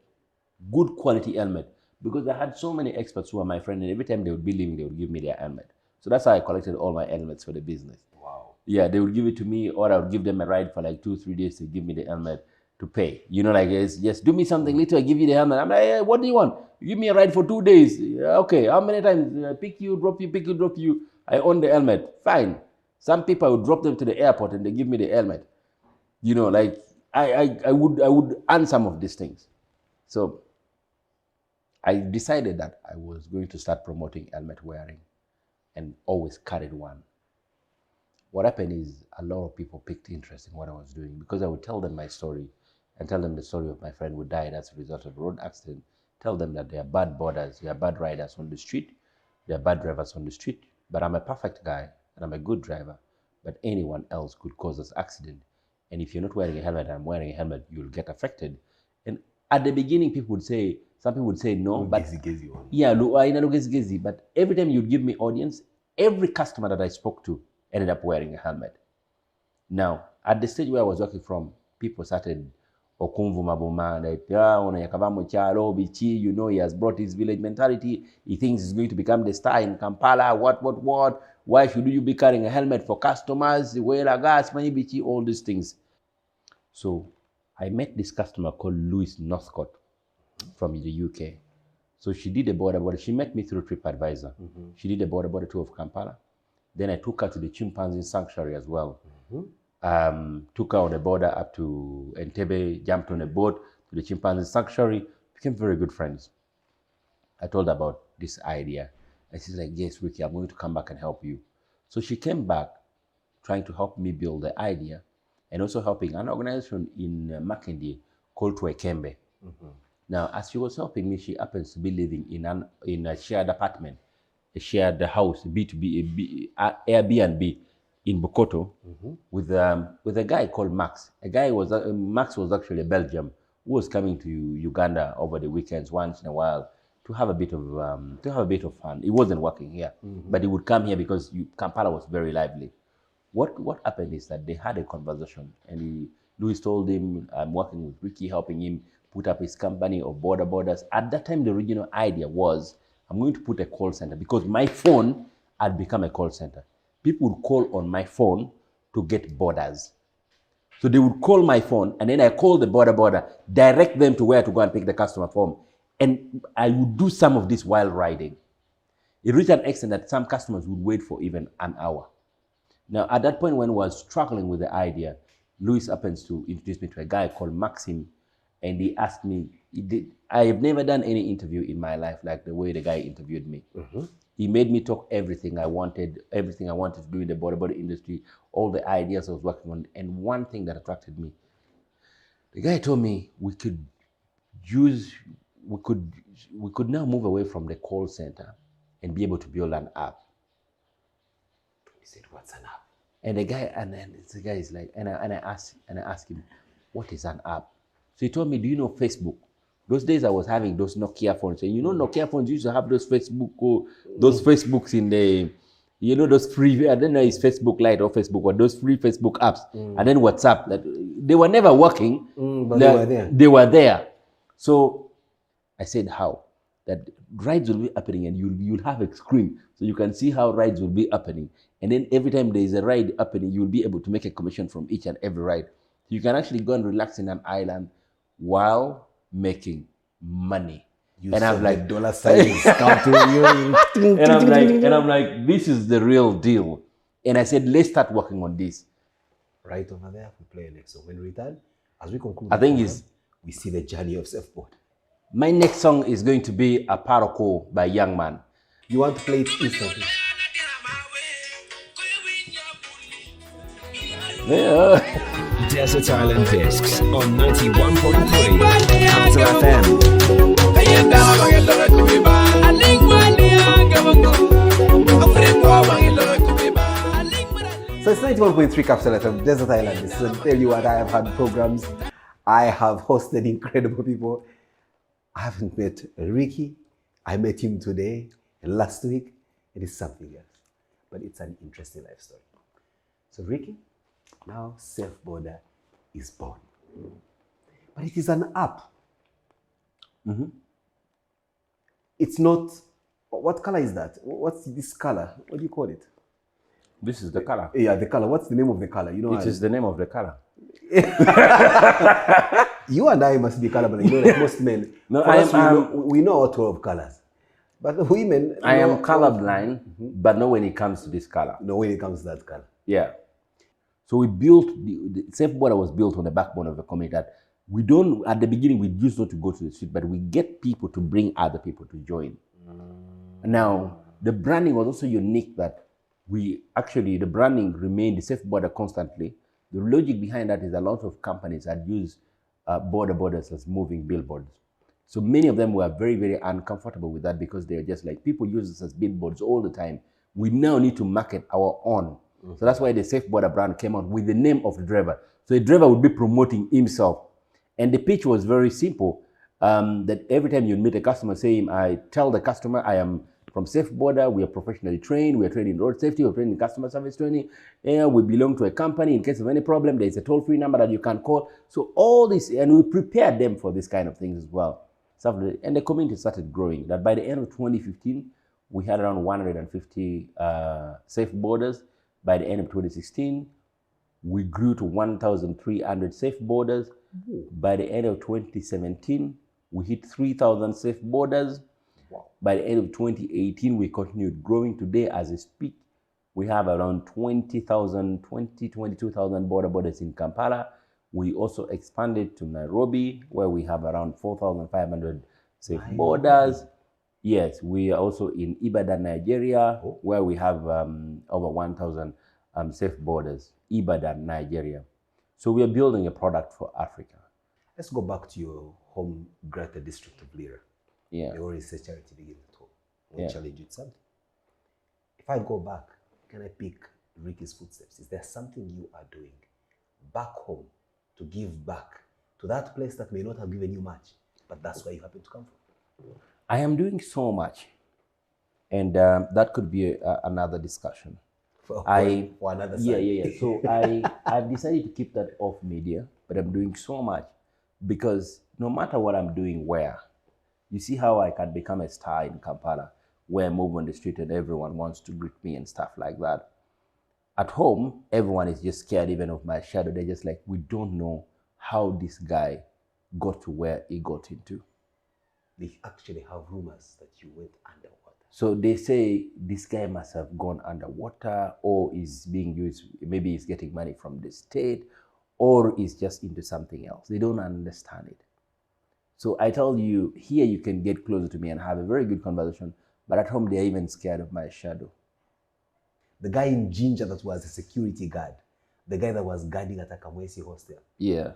good quality helmet, because I had so many experts who are my friends, and every time they would be leaving, they would give me their helmet. So that's how I collected all my helmets for the business. Wow. Yeah, they would give it to me, or I would give them a ride for like 2-3 days to give me the helmet to pay. Like, yes, do me something little, I give you the helmet. I'm like, hey, what do you want? You give me a ride for 2 days. Okay, how many times? Pick you, drop you. I own the helmet. Fine. Some people I would drop them to the airport and they give me the helmet. Like I would earn some of these things. So I decided that I was going to start promoting helmet wearing and always carried one. What happened is a lot of people picked interest in what I was doing because I would tell them my story and tell them the story of my friend who died as a result of a road accident. Tell them that they are bad boarders, they are bad riders on the street, they are bad drivers on the street, but I'm a perfect guy and I'm a good driver, but anyone else could cause us accident. And if you're not wearing a helmet and I'm wearing a helmet, you'll get affected. And at the beginning, some people would say no, but yeah, but every time you'd give me audience, every customer that I spoke to ended up wearing a helmet. Now, at the stage where I was working from, people started Okumvu Mabuma, he has brought his village mentality. He thinks he's going to become the star in Kampala. What? Why should you be carrying a helmet for customers? All these things. So I met this customer called Louise Northcott from the UK. So she did a border. She met me through TripAdvisor. She did a border tour of Kampala. Then I took her to the chimpanzee sanctuary as well. Took her on the border up to Entebbe, jumped on a boat to the chimpanzee sanctuary, became very good friends. I told her about this idea. And she's like, yes, Ricky, I'm going to come back and help you. So she came back trying to help me build the idea and also helping an organization in Makindye called Twekembe. Now, as she was helping me, she happens to be living in a shared apartment, a shared house, B2B, Airbnb in Bukoto with a guy called Max. Max was actually a Belgian who was coming to Uganda over the weekends once in a while to have a bit of fun. He wasn't working here, but he would come here because Kampala was very lively. What happened is that they had a conversation, and Louis told him, I'm working with Ricky, helping him put up his company of borders. At that time, the original idea was, I'm going to put a call center because my phone had become a call center. People would call on my phone to get borders. So they would call my phone, and then I call the border, direct them to where to go and pick the customer from. And I would do some of this while riding. It reached an extent that some customers would wait for even an hour. Now, at that point when I was struggling with the idea, Louis happens to introduce me to a guy called Maxim, and he asked me, I have never done any interview in my life like the way the guy interviewed me. He made me talk everything I wanted to do in the border industry, all the ideas I was working on. And one thing that attracted me, the guy told me we could now move away from the call center and be able to build an app. He said, what's an app? And the guy is like, and I asked him, what is an app? So he told me, do you know Facebook? Those days I was having those Nokia phones. And Nokia phones used to have those Facebooks in the, those free, I don't know if it's Facebook Lite or Facebook, or those free Facebook apps. And then WhatsApp. They were never working. But they were there. They were there. So I said, how? That rides will be happening and you'll have a screen. So you can see how rides will be happening. And then every time there is a ride happening, you'll be able to make a commission from each and every ride. So you can actually go and relax in an island while making money. And I'm like, dollar signs come to you. and I'm like, this is the real deal. And I said, let's start working on this. Right over there, we play next song. When we return, as we conclude, we see the journey of surfboard. My next song is going to be a paroko by Young Man. You want to play it instantly? Yeah. Desert Island Discs on 91.3 Capital FM. So it's 91.3 Capital FM, Desert Island. This is to tell you what, I have had programs. I have hosted incredible people. I haven't met Ricky. I met him today and last week. It is something else. But it's an interesting life story. So Ricky, now Safe Border is born. But it is an app. Mm-hmm. It's not, what color is that? What's this color? What do you call it? This is the color. Yeah, the color. What's the name of the color? You know, It is the name of the color. You and I must be colorblind. You know, like most men. No, For us, we know all 12 colors. But women... I am colorblind, but not when it comes to this color. No, when it comes to that color. Yeah. So we built, the Safe Border was built on the backbone of the community that we don't, at the beginning, we used not to go to the street, but we get people to bring other people to join. Now, the branding was also unique that the branding remained the Safe Border constantly. The logic behind that is a lot of companies had used borders as moving billboards. So many of them were very, very uncomfortable with that because they're just like, people use this as billboards all the time. We now need to market our own. So that's why the Safe Border brand came out with the name of the driver. So the driver would be promoting himself. And the pitch was very simple, that every time you meet a customer, I tell the customer, I am from Safe Border, we are professionally trained, we are trained in road safety, we are trained in customer service training, and we belong to a company. In case of any problem, there is a toll-free number that you can call. So all this, and we prepared them for this kind of things as well. And the community started growing. That by the end of 2015, we had around 150 Safe Borders. By the end of 2016, we grew to 1,300 Safe Borders. By the end of 2017, we hit 3,000 Safe Borders. Wow. By the end of 2018, we continued growing. Today, as I speak, we have around 22,000 borders in Kampala. We also expanded to Nairobi, where we have around 4,500 Safe Borders. Yes, we are also in Ibadan, Nigeria, where we have over 1,000 Safe Borders. Ibadan, Nigeria. So we are building a product for Africa. Let's go back to your home greater district of Lira. Yeah. The always say charity begins at home. We'll challenge you with something. If I go back, can I pick Ricky's footsteps? Is there something you are doing back home to give back to that place that may not have given you much, but that's where you happen to come from? I am doing so much, and that could be another discussion. For another side. Yeah. So I've decided to keep that off media, but I'm doing so much because no matter what I'm doing where, you see how I can become a star in Kampala, where I move on the street and everyone wants to greet me and stuff like that. At home, everyone is just scared even of my shadow. They're just like, we don't know how this guy got to where he got into. They actually have rumors that you went underwater. So they say this guy must have gone underwater, or is being used, maybe he's getting money from the state, or is just into something else. They don't understand it. So I tell you, here you can get closer to me and have a very good conversation, but at home they're even scared of my shadow. The guy in Ginger that was a security guard, the guy that was guarding at a Kamwesi hostel. Yeah.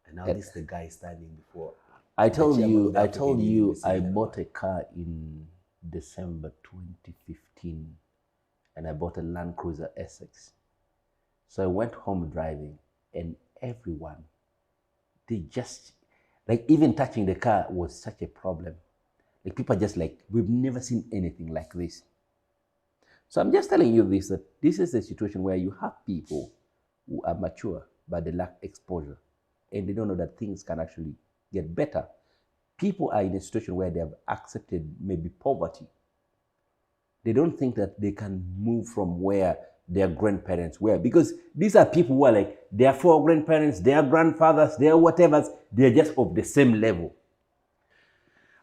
And now this is the guy standing before. I told you, I bought a car in December 2015, and I bought a Land Cruiser Essex. So I went home driving, and everyone, they just, like even touching the car was such a problem. Like people are just like, we've never seen anything like this. So I'm just telling you this, that this is a situation where you have people who are mature, but they lack exposure, and they don't know that things can actually get better. People are in a situation where they have accepted maybe poverty. They don't think that they can move from where their grandparents were, because these are people who are like, their four grandparents, their grandfathers, their whatevers, they're just of the same level.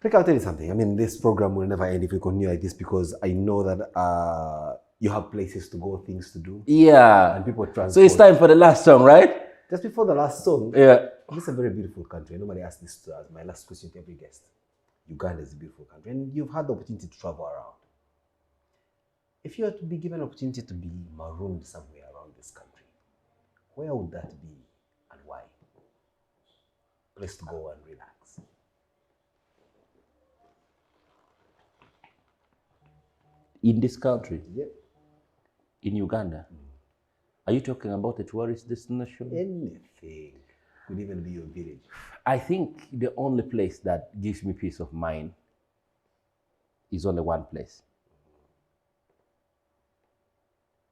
Rick, I'll tell you something. I mean, this program will never end if we continue like this, because I know that you have places to go, things to do. Yeah. And people transport. So it's time for the last song, right? Just before the last song. Yeah. This is a very beautiful country. Nobody asked this to us. My last question to every guest. Uganda is a beautiful country, and you've had the opportunity to travel around. If you were to be given an opportunity to be marooned somewhere around this country, where would that be and why? Place to go and relax. In this country? Yeah. In Uganda? Are you talking about a tourist destination? Anything. Could even be your village. I think the only place that gives me peace of mind is only one place.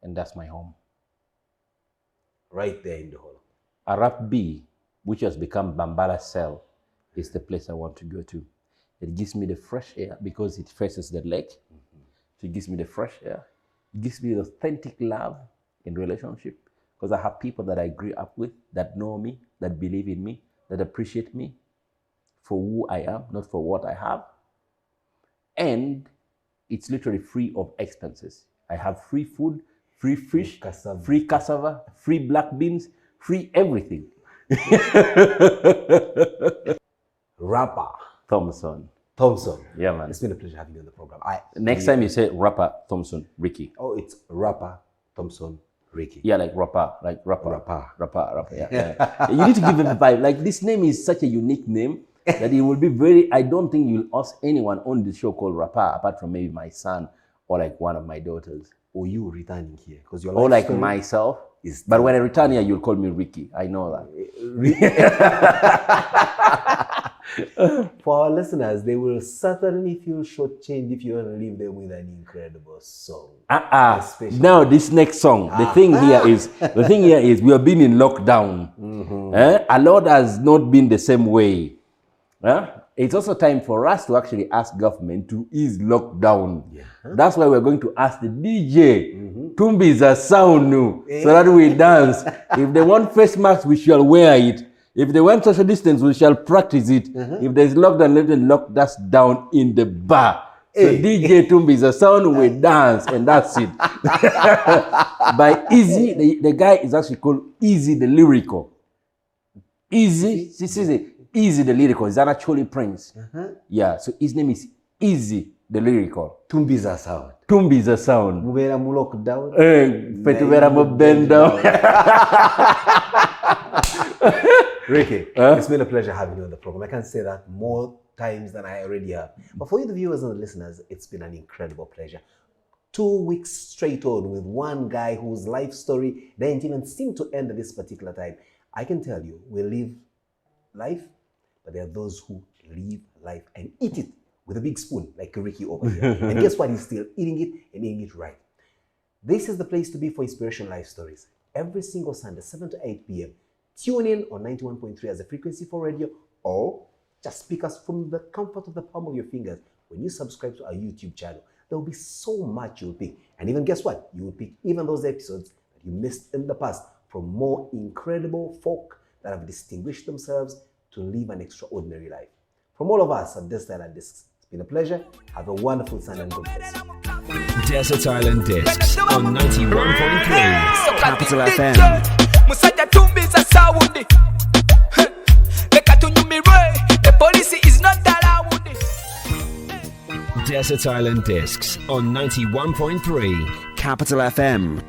And that's my home. Right there in the hall. Arab B, which has become Bambala Cell, is the place I want to go to. It gives me the fresh air because it faces the lake. So it gives me the fresh air. It gives me the authentic love in relationship because I have people that I grew up with, that know me, that believe in me, that appreciate me for who I am, not for what I have. And it's literally free of expenses. I have free food, free fish, free cassava, free black beans, free everything. Rapa. Thomson. Yeah, man. It's been a pleasure having you on the program. Next time you say Rapa, Thomson, Ricky. Oh, it's Rapa, Thomson, Ricky. Yeah, like Rapa, Rapa. Yeah. You need to give him a vibe. Like, this name is such a unique name that it will be very, I don't think you'll ask anyone on the show called Rapa, apart from maybe my son or like one of my daughters. Or you returning here. Because your or like myself. But when I return here, you'll call me Ricky. I know that. For our listeners, they will certainly feel shortchanged if you want to leave them with an incredible song. Now this next song, the thing here is we have been in lockdown. A lot has not been the same way. It's also time for us to actually ask government to ease lockdown. That's why we're going to ask the DJ, Tumbiza sound so that we dance. If they want face masks, we shall wear it. If they want social distance, we shall practice it. If there's lockdown, let them lock us down in the bar. So DJ Tumbiza sound, we dance, and that's it. By Easy, the guy is actually called Easy the Lyrical. Easy the Lyrical. He's actually Prince. Yeah, so his name is Easy the Lyrical. Tumbiza sound. Mubera mu lockdown. Fetubera mu bend down. Ricky, it's been a pleasure having you on the program. I can't say that more times than I already have. But for you, the viewers and the listeners, it's been an incredible pleasure. 2 weeks straight on with one guy whose life story didn't even seem to end at this particular time. I can tell you, we live life, but there are those who live life and eat it with a big spoon, like Ricky over here. And guess what? He's still eating it and eating it right. This is the place to be for inspirational life stories. Every single Sunday, 7 to 8 p.m. Tune in on 91.3 as a frequency for radio, or just pick us from the comfort of the palm of your fingers. When you subscribe to our YouTube channel, there will be so much you'll pick. And even guess what? You will pick even those episodes that you missed in the past from more incredible folk that have distinguished themselves to live an extraordinary life. From all of us at Desert Island Discs, it's been a pleasure. Have a wonderful Sunday and God bless you. Desert Island Discs on 91.3 Capital FM. Musajja Tumbiza sound. Leka tunyumirwe, the police is not allowed. Desert Island Discs on 91.3 Capital FM.